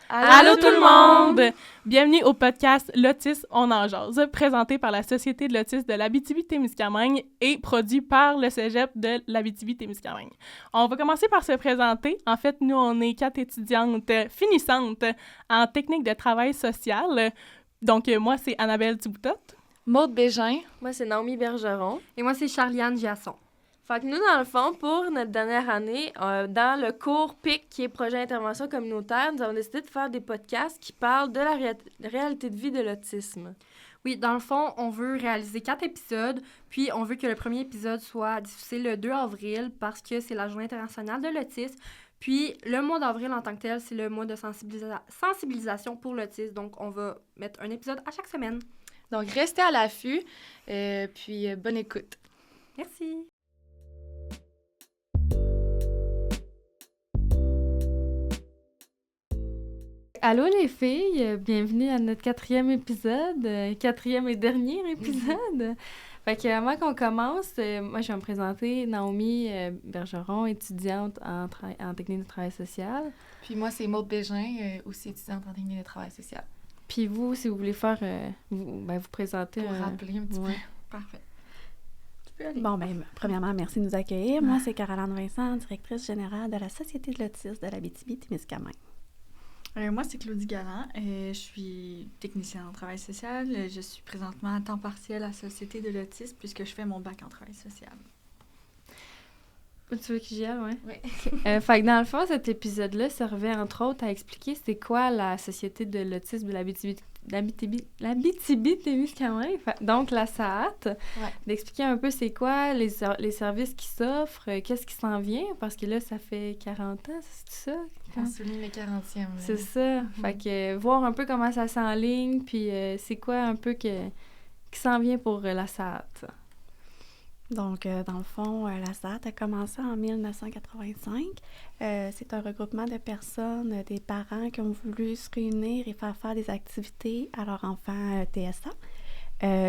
Allô tout le monde! Bienvenue au podcast L'Autisme, on en jase, présenté par la Société de l'autisme de l'Abitibi-Témiscamingue et produit par le Cégep de l'Abitibi-Témiscamingue. On va commencer par se présenter. En fait, nous, on est 4 étudiantes finissantes en technique de travail social. Donc, moi, c'est Annabelle Thiboutotte. Maude Bégin. Moi, c'est Naomi Bergeron. Et moi, c'est Charliane Giasson. Fait que nous, dans le fond, pour notre dernière année, dans le cours PIC, qui est Projet Intervention Communautaire, nous avons décidé de faire des podcasts qui parlent de la réalité de vie de l'autisme. Oui, dans le fond, on veut réaliser 4 épisodes, puis on veut que le premier épisode soit diffusé le 2 avril parce que c'est la Journée internationale de l'autisme. Puis le mois d'avril en tant que tel, c'est le mois de sensibilisation pour l'autisme. Donc, on va mettre un épisode à chaque semaine. Donc, restez à l'affût, puis bonne écoute. Merci. Allô les filles, bienvenue à notre 4e épisode, 4e et dernier épisode. Fait que avant qu'on commence, moi je vais me présenter, Naomi Bergeron, étudiante en technique de travail social. Puis moi, c'est Maude Bégin, aussi étudiante en technique de travail social. Puis vous, si vous voulez faire, vous présenter. Pour rappeler un petit peu. Parfait. Bon, bien, premièrement, merci de nous accueillir. Moi, c'est Caroline Vincent, directrice générale de la Société de l'autisme de l'Abitibi-Témiscamingue. Moi, c'est Claudie Galland. Je suis technicienne en travail social. Je suis présentement à temps partiel à la Société de l'autisme puisque je fais mon bac en travail social. Tu veux que j'y aille, ouais? Oui. Fait que dans le fond, cet épisode-là servait entre autres à expliquer c'est quoi la Société de l'autisme de l'Abitibi-Témiscamingue, donc la SAAT, d'expliquer un peu c'est quoi les services qui s'offrent, qu'est-ce qui s'en vient, parce que là, ça fait 40 ans, c'est ça? On souligne le 40e. C'est ça. Fait que voir un peu comment ça s'enligne, puis c'est quoi un peu qui s'en vient pour la SAAT. Donc, dans le fond, la SAAT a commencé en 1985. C'est un regroupement de personnes, des parents qui ont voulu se réunir et faire des activités à leur enfant TSA.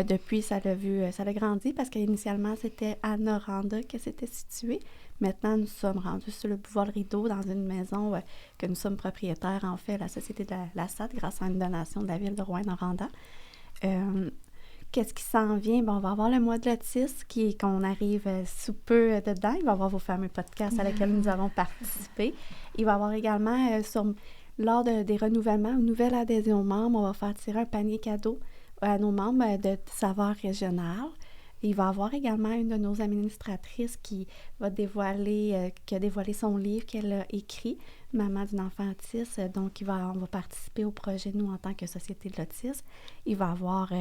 Depuis, ça a grandi parce qu'initialement, c'était à Noranda que c'était situé. Maintenant, nous sommes rendus sur le boulevard Rideau dans une maison que nous sommes propriétaires, en fait, la Société de la SAAT, grâce à une donation de la ville de Rouyn-Noranda. Qu'est-ce qui s'en vient? Bon, on va avoir le mois de l'autisme qu'on arrive sous peu dedans. Il va y avoir vos fameux podcasts à lesquels nous allons participer. Il va y avoir également, lors des renouvellements ou nouvelles adhésions membres, on va faire tirer un panier cadeau à nos membres de saveurs régionales. Il va y avoir également une de nos administratrices qui a dévoilé son livre qu'elle a écrit, Maman d'une enfant autiste. Donc, on va participer au projet, nous, en tant que Société de l'autisme. Il va y avoir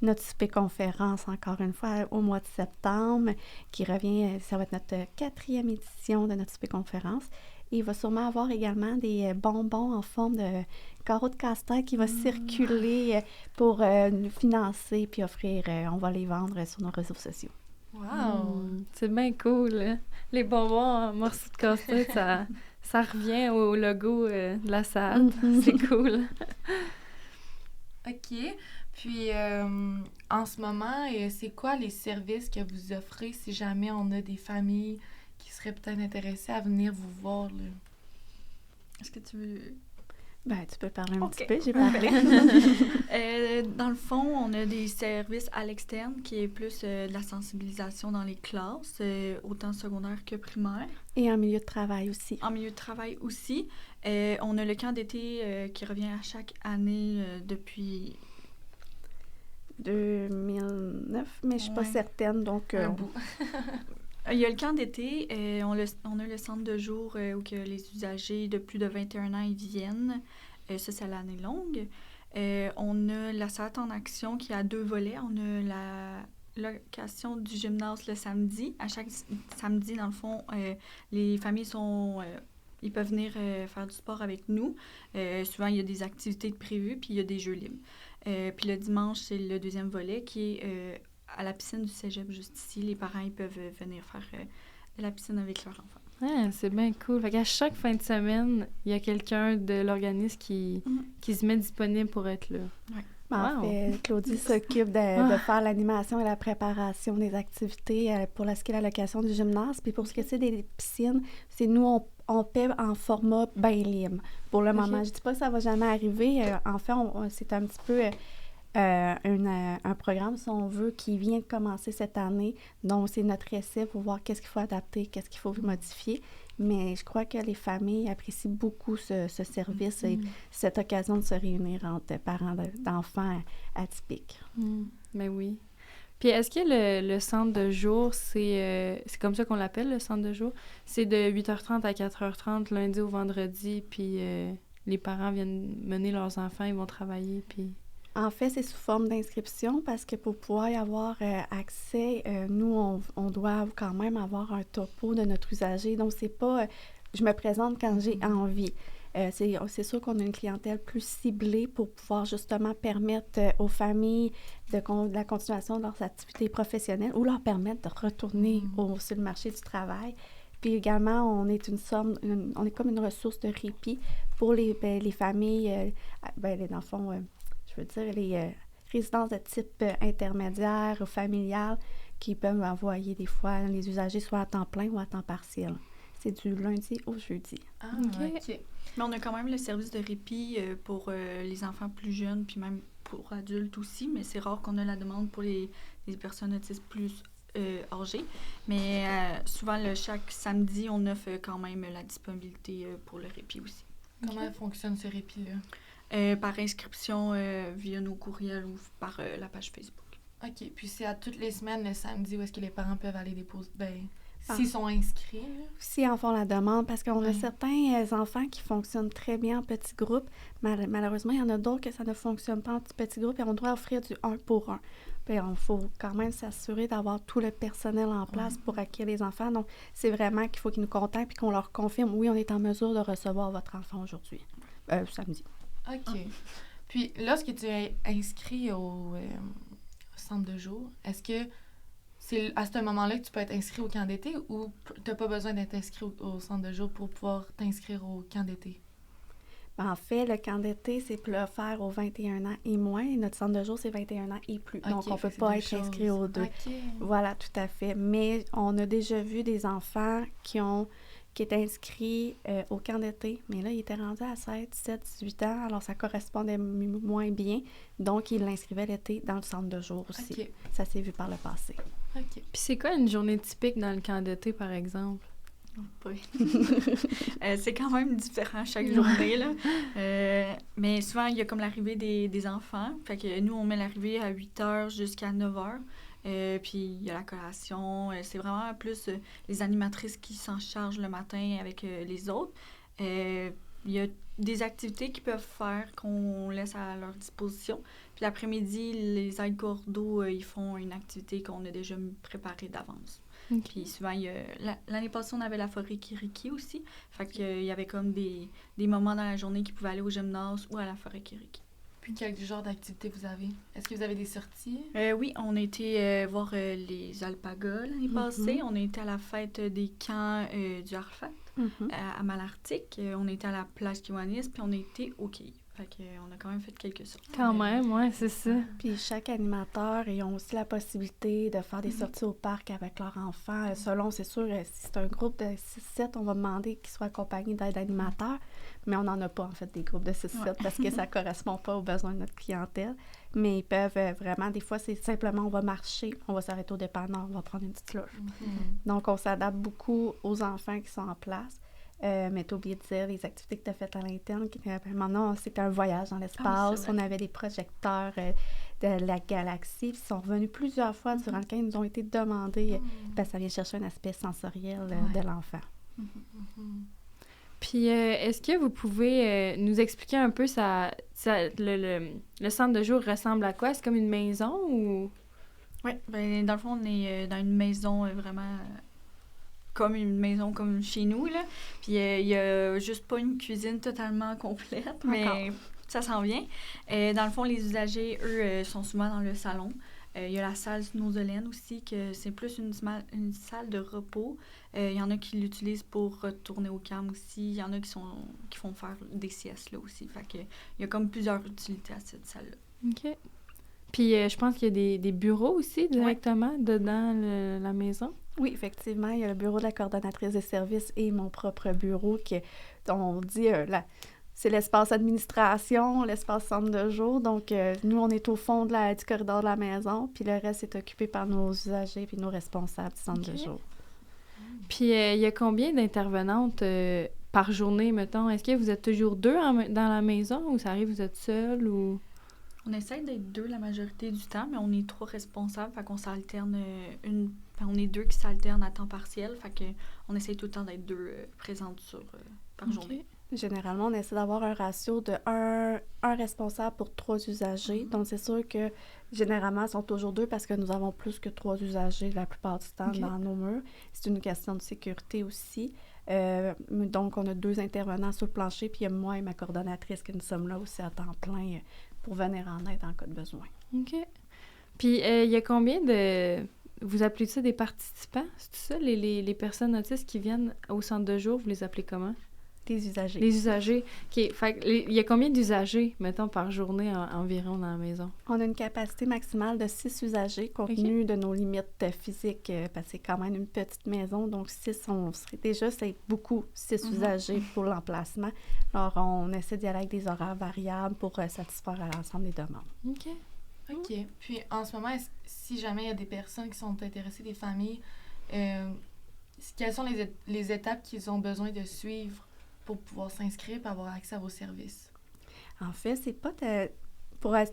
notre souper-conférence, encore une fois, au mois de septembre, qui revient, ça va être notre 4e édition de notre souper-conférence. Et il va sûrement avoir également des bonbons en forme de carreaux de casse-tête qui va circuler pour nous financer puis offrir. On va les vendre sur nos réseaux sociaux. Wow! C'est bien cool. Hein? Les bonbons en morceaux de casse-tête, ça revient au logo de la SAAT. C'est cool. OK. Puis, en ce moment, c'est quoi les services que vous offrez si jamais on a des familles qui seraient peut-être intéressées à venir vous voir, là? Est-ce que tu veux... Ben, tu peux parler un petit peu, j'ai parlé. Dans le fond, on a des services à l'externe qui est plus de la sensibilisation dans les classes, autant secondaire que primaire. Et en milieu de travail aussi. En milieu de travail aussi. On a le camp d'été qui revient à chaque année depuis... 2009, mais je ne suis pas certaine, donc... Il y a le camp d'été, on a le centre de jour où que les usagers de plus de 21 ans ils viennent. Ça, c'est à l'année longue. On a la SAAT en action qui a 2 volets. On a la location du gymnase le samedi. À chaque samedi, dans le fond, les familles ils peuvent venir faire du sport avec nous. Souvent, il y a des activités prévues, puis il y a des jeux libres. Puis le dimanche, c'est le 2e volet qui est... à la piscine du Cégep, juste ici. Les parents, ils peuvent venir faire de la piscine avec leurs enfants. Ah, c'est bien cool. Fait qu'à chaque fin de semaine, il y a quelqu'un de l'organisme qui se met disponible pour être là. Ouais. En fait, Claudie s'occupe de faire l'animation et la préparation des activités pour ce qui est la location du gymnase. Puis pour ce qui est des piscines, c'est nous, on paie en format bien libre pour le moment. Je dis pas que ça va jamais arriver. En fait, c'est un petit peu un programme, si on veut, qui vient de commencer cette année. Donc, c'est notre essai pour voir qu'est-ce qu'il faut adapter, qu'est-ce qu'il faut modifier. Mais je crois que les familles apprécient beaucoup ce service et cette occasion de se réunir entre parents d'enfants atypiques. Ben oui. Puis est-ce que le centre de jour, c'est comme ça qu'on l'appelle, le centre de jour? C'est de 8h30 à 4h30, lundi au vendredi, puis les parents viennent mener leurs enfants, ils vont travailler, puis... En fait, c'est sous forme d'inscription parce que pour pouvoir y avoir accès, nous, on doit quand même avoir un topo de notre usager. Donc, c'est pas je me présente quand j'ai envie. C'est sûr qu'on a une clientèle plus ciblée pour pouvoir justement permettre aux familles de la continuation de leurs activités professionnelles ou leur permettre de retourner sur le marché du travail. Puis également, on est on est comme une ressource de répit pour les familles, dans le fond, je veux dire, les résidences de type intermédiaire ou familial qui peuvent envoyer des fois les usagers soit à temps plein ou à temps partiel. C'est du lundi au jeudi. Ah, OK. Mais on a quand même le service de répit pour les enfants plus jeunes, puis même pour adultes aussi, mais c'est rare qu'on ait la demande pour les personnes autistes plus âgées. Mais souvent, chaque samedi, on offre quand même la disponibilité pour le répit aussi. Comment fonctionne ce répit-là? Par inscription via nos courriels ou par la page Facebook. OK. Puis c'est à toutes les semaines, le samedi, où est-ce que les parents peuvent aller déposer... s'ils sont inscrits, là. S'ils en font la demande, parce qu'on a certains enfants qui fonctionnent très bien en petits groupes. Malheureusement, il y en a d'autres que ça ne fonctionne pas en petits groupes et on doit offrir du 1 pour 1. Puis il faut quand même s'assurer d'avoir tout le personnel en place pour accueillir les enfants. Donc, c'est vraiment qu'il faut qu'ils nous contactent et qu'on leur confirme, oui, on est en mesure de recevoir votre enfant aujourd'hui, samedi. OK. Puis, lorsque tu es inscrit au centre de jour, est-ce que c'est à ce moment-là que tu peux être inscrit au camp d'été ou tu n'as pas besoin d'être inscrit au centre de jour pour pouvoir t'inscrire au camp d'été? En fait, le camp d'été, c'est offert aux 21 ans et moins. Et notre centre de jour, c'est 21 ans et plus. Donc, on ne peut pas être inscrit aux deux. Okay. Voilà, tout à fait. Mais on a déjà vu des enfants qui étaient inscrits au camp d'été, mais là, ils étaient rendus à 16, 17, 18 ans, alors ça correspondait moins bien. Donc, ils l'inscrivaient l'été dans le centre de jour aussi. Okay. Ça s'est vu par le passé. OK. Puis c'est quoi une journée typique dans le camp d'été, par exemple? Oui. C'est quand même différent chaque journée, là. Mais souvent, il y a comme l'arrivée des enfants. Fait que nous, on met l'arrivée à 8h jusqu'à 9h. Puis il y a la collation. C'est vraiment plus les animatrices qui s'en chargent le matin avec les autres. Il y a des activités qu'ils peuvent faire qu'on laisse à leur disposition. Puis l'après-midi, les aides cordeaux, ils font une activité qu'on a déjà préparée d'avance. Okay. Puis souvent, l'année passée, on avait la forêt Kiriki aussi. Fait qu'il y avait comme des moments dans la journée qui pouvaient aller au gymnase ou à la forêt Kiriki. Puis quel genre d'activité vous avez? Est-ce que vous avez des sorties? Oui, on a été voir les alpagas l'année passée. On a été à la fête des camps du Arfat à Malartic. On a été à la plage Kiwanis, puis on a été au quai. Fait qu'on a quand même fait quelques sorties. Quand même, ouais, c'est ça. Puis chaque animateur, ils ont aussi la possibilité de faire des sorties au parc avec leurs enfants. Selon, c'est sûr, si c'est un groupe de 6-7, on va demander qu'ils soient accompagnés d'aide animateurs. Mais on n'en a pas, en fait, des groupes de 6-7 parce que ça ne correspond pas aux besoins de notre clientèle. Mais ils peuvent vraiment, des fois, c'est simplement, on va marcher, on va s'arrêter au dépanneur, on va prendre une petite loge. Donc, on s'adapte beaucoup aux enfants qui sont en place. Mais t'as oublié de dire les activités que tu as faites à l'interne. Maintenant, c'était un voyage dans l'espace. On avait des projecteurs de la galaxie. Ils sont revenus plusieurs fois durant lequel ils nous ont été demandés parce que ça vient chercher un aspect sensoriel de l'enfant. Puis, est-ce que vous pouvez nous expliquer un peu le centre de jour ressemble à quoi? C'est comme une maison ou... Oui, ben dans le fond, on est dans une maison vraiment... comme une maison comme chez nous, là. Puis il y a juste pas une cuisine totalement complète, mais ça s'en vient. Dans le fond, les usagers, eux, sont souvent dans le salon. Il y a la salle Snowzelen aussi, que c'est plus une salle de repos. Il y en a qui l'utilisent pour retourner au camp aussi. Il y en a qui font faire des siestes là aussi. Fait que, il y a comme plusieurs utilités à cette salle-là. OK. Puis je pense qu'il y a des bureaux aussi directement dedans la maison. Oui, effectivement, il y a le bureau de la coordonnatrice des services et mon propre bureau on dit c'est l'espace administration, l'espace centre de jour. Donc, nous, on est au fond du corridor de la maison, puis le reste est occupé par nos usagers puis nos responsables du centre de jour. Puis, il y a combien d'intervenantes par journée, mettons? Est-ce que vous êtes toujours 2 dans la maison ou ça arrive vous êtes seul ou... On essaie d'être 2 la majorité du temps, mais on est 3 responsables, fait qu'on s'alterne on est 2 qui s'alternent à temps partiel, fait qu'on essaie tout le temps d'être 2 présentes par journée. Généralement, on essaie d'avoir un ratio de un responsable pour 3 usagers. Donc, c'est sûr que généralement, ils sont toujours 2 parce que nous avons plus que 3 usagers la plupart du temps dans nos murs. C'est une question de sécurité aussi. Donc, on a 2 intervenants sur le plancher, puis il y a moi et ma coordonnatrice que nous sommes là aussi à temps plein pour venir en aide en cas de besoin. OK. Puis, il y a combien de... Vous appelez ça des participants? C'est ça? Les personnes autistes qui viennent au centre de jour, vous les appelez comment? Des usagers. Les usagers. OK. Fait il y a combien d'usagers, mettons, par journée environ dans la maison? On a une capacité maximale de 6 usagers, compte tenu de nos limites physiques, parce que c'est quand même une petite maison. Donc, 6, c'est beaucoup, 6 usagers pour l'emplacement. Alors, on essaie d'y aller avec des horaires variables pour satisfaire à l'ensemble des demandes. OK. OK. Puis, en ce moment, si jamais il y a des personnes qui sont intéressées, des familles, quelles sont les étapes qu'ils ont besoin de suivre pour pouvoir s'inscrire et avoir accès à vos services? En fait, c'est pas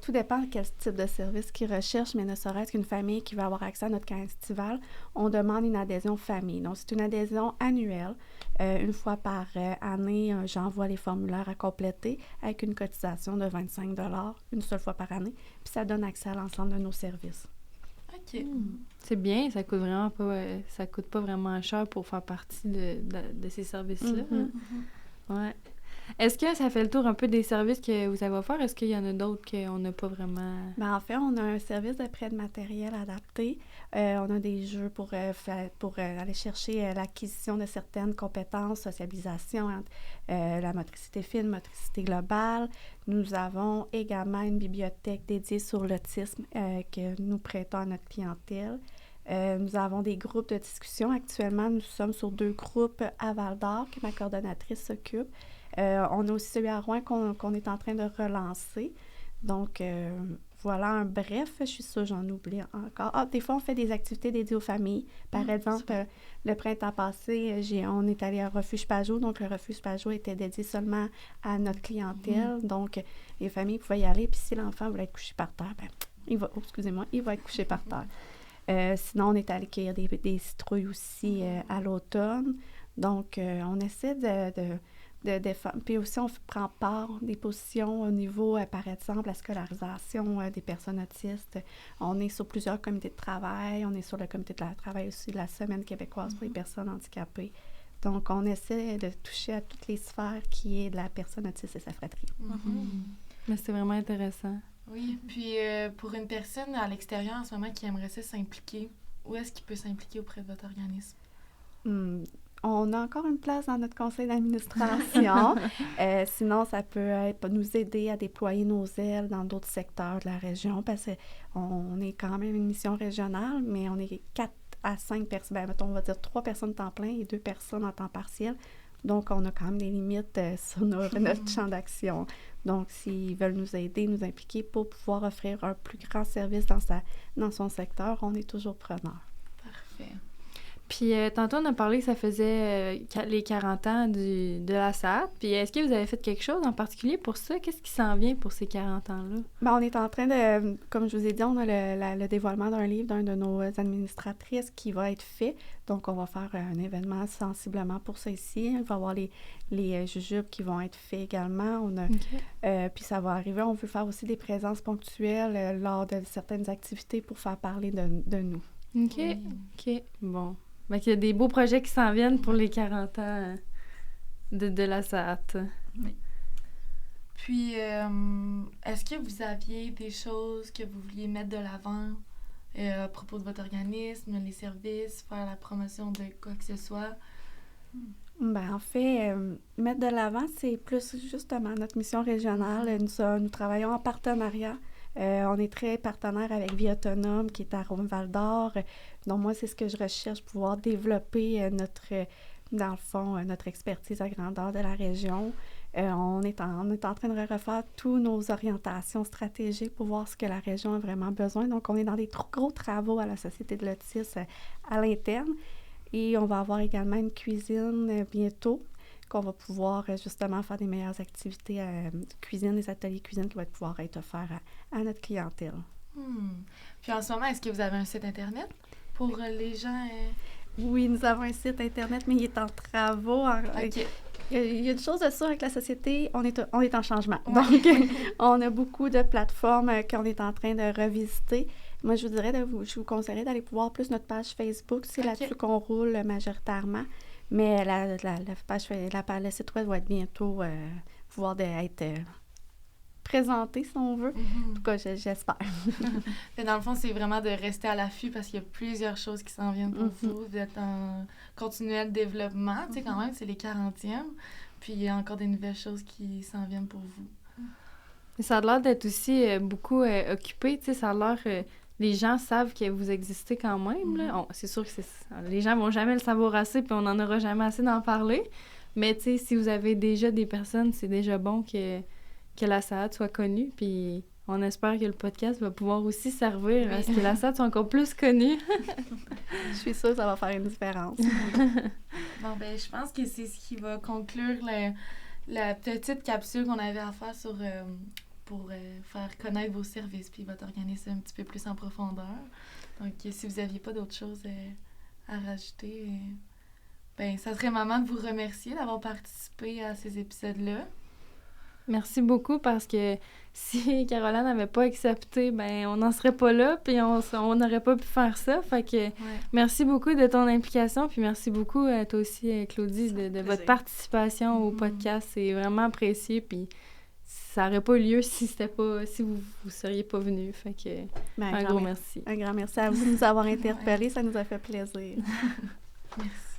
tout dépend de quel type de service qu'ils recherchent, mais ne serait-ce qu'une famille qui va avoir accès à notre camp estival, on demande une adhésion famille. Donc, c'est une adhésion annuelle. Une fois par année, j'envoie les formulaires à compléter avec une cotisation de 25 $ une seule fois par année. Puis ça donne accès à l'ensemble de nos services. OK. C'est bien, ça coûte pas vraiment cher pour faire partie de ces services-là. Ouais. Est-ce que ça fait le tour un peu des services que vous avez offerts? Est-ce qu'il y en a d'autres qu'on n'a pas vraiment... Bien, en fait, on a un service de prêt de matériel adapté. On a des jeux pour aller chercher l'acquisition de certaines compétences, socialisation, la motricité fine, motricité globale. Nous avons également une bibliothèque dédiée sur l'autisme que nous prêtons à notre clientèle. Nous avons des groupes de discussion. Actuellement, nous sommes sur 2 groupes à Val-d'Or que ma coordonnatrice s'occupe. On a aussi celui à Rouen qu'on est en train de relancer. Donc, voilà un bref. Je suis sûre j'en oublie encore. Des fois, on fait des activités dédiées aux familles. Par exemple, le printemps passé, on est allé à Refuge Pajot. Donc, le Refuge Pajot était dédié seulement à notre clientèle. Donc, les familles pouvaient y aller. Puis, si l'enfant voulait être couché par terre, il va être couché par terre. Sinon, on est allé cueillir des citrouilles aussi à l'automne. Donc, on essaie de défendre. Puis aussi, on prend part des positions au niveau, par exemple, la scolarisation des personnes autistes. On est sur plusieurs comités de travail. On est sur le comité de travail aussi de la Semaine québécoise pour les personnes handicapées. Donc, on essaie de toucher à toutes les sphères qui est de la personne autiste et sa fratrie. Mais c'est vraiment intéressant. Oui, puis pour une personne à l'extérieur en ce moment qui aimerait ça s'impliquer, où est-ce qu'il peut s'impliquer auprès de votre organisme? On a encore une place dans notre conseil d'administration. Sinon, ça peut nous aider à déployer nos ailes dans d'autres secteurs de la région parce qu'on est quand même une mission régionale, mais on est 4 à 5 personnes. Mettons, on va dire 3 personnes temps plein et 2 personnes en temps partiel. Donc, on a quand même des limites sur notre champ d'action. Donc, s'ils veulent nous aider, nous impliquer pour pouvoir offrir un plus grand service dans son secteur, on est toujours preneur. Parfait. Puis, tantôt, on a parlé que ça faisait les 40 ans de la SAT. Puis, est-ce que vous avez fait quelque chose en particulier pour ça? Qu'est-ce qui s'en vient pour ces 40 ans-là? Bien, on est en train de, comme je vous ai dit, on a le dévoilement d'un livre d'une de nos administratrices qui va être fait. Donc, on va faire un événement sensiblement pour ça ici. Il va y avoir les jujubes qui vont être faits également. Puis, ça va arriver. On veut faire aussi des présences ponctuelles lors de certaines activités pour faire parler de nous. OK. Bon. Ben, il y a des beaux projets qui s'en viennent pour les 40 ans de la SAT. Oui. Puis, est-ce que vous aviez des choses que vous vouliez mettre de l'avant à propos de votre organisme, les services, faire la promotion de quoi que ce soit? Ben, en fait, mettre de l'avant, c'est plus justement notre mission régionale. Nous travaillons en partenariat. On est très partenaire avec Vie Autonome, qui est à Rome-Val-d'Or. Donc, moi, c'est ce que je recherche, pouvoir développer dans le fond, notre expertise à grandeur de la région. On est en train de refaire toutes nos orientations stratégiques pour voir ce que la région a vraiment besoin. Donc, on est dans des gros travaux à la Société de l'autisme à l'interne. Et on va avoir également une cuisine bientôt, qu'on va pouvoir justement faire des meilleures activités de cuisine, des ateliers cuisine qui vont pouvoir être offerts à notre clientèle. Puis en ce moment, est-ce que vous avez un site Internet pour les gens? Oui, nous avons un site Internet, mais il est en travaux. OK. Il y a une chose de sûre avec la société, on est en changement. Ouais. Donc, on a beaucoup de plateformes qu'on est en train de revisiter. Moi, je vous conseillerais d'aller voir plus notre page Facebook. C'est là-dessus qu'on roule majoritairement. Mais le site web va être bientôt pouvoir être présenté, si on veut. En tout cas, j'espère. Mais dans le fond, c'est vraiment de rester à l'affût parce qu'il y a plusieurs choses qui s'en viennent pour vous. Vous êtes en continuel développement. Tu sais, quand même, c'est les 40e. Puis il y a encore des nouvelles choses qui s'en viennent pour vous. Mais ça a l'air d'être aussi beaucoup occupé. Tu sais, ça a l'air... les gens savent que vous existez quand même. Là. C'est sûr que les gens vont jamais le savoir assez, puis on n'en aura jamais assez d'en parler. Mais tu sais, si vous avez déjà des personnes, c'est déjà bon que la SAAD soit connue. Puis on espère que le podcast va pouvoir aussi servir à ce que la SAAD soit encore plus connue. Je suis sûre que ça va faire une différence. Bon, ben, je pense que c'est ce qui va conclure la petite capsule qu'on avait à faire pour faire connaître vos services puis votre organisme un petit peu plus en profondeur. Donc, si vous n'aviez pas d'autres choses à rajouter, ben, ça serait le moment de vous remercier d'avoir participé à ces épisodes-là. Merci beaucoup parce que si Caroline n'avait pas accepté, ben on n'en serait pas là puis on n'aurait pas pu faire ça. Fait que merci beaucoup de ton implication puis merci beaucoup à toi aussi, Claudie, de votre participation au podcast. C'est vraiment apprécié puis ça n'aurait pas eu lieu si vous seriez pas venu. Fait que un gros merci. Un grand merci à vous de nous avoir interpellés. Ça nous a fait plaisir. Merci.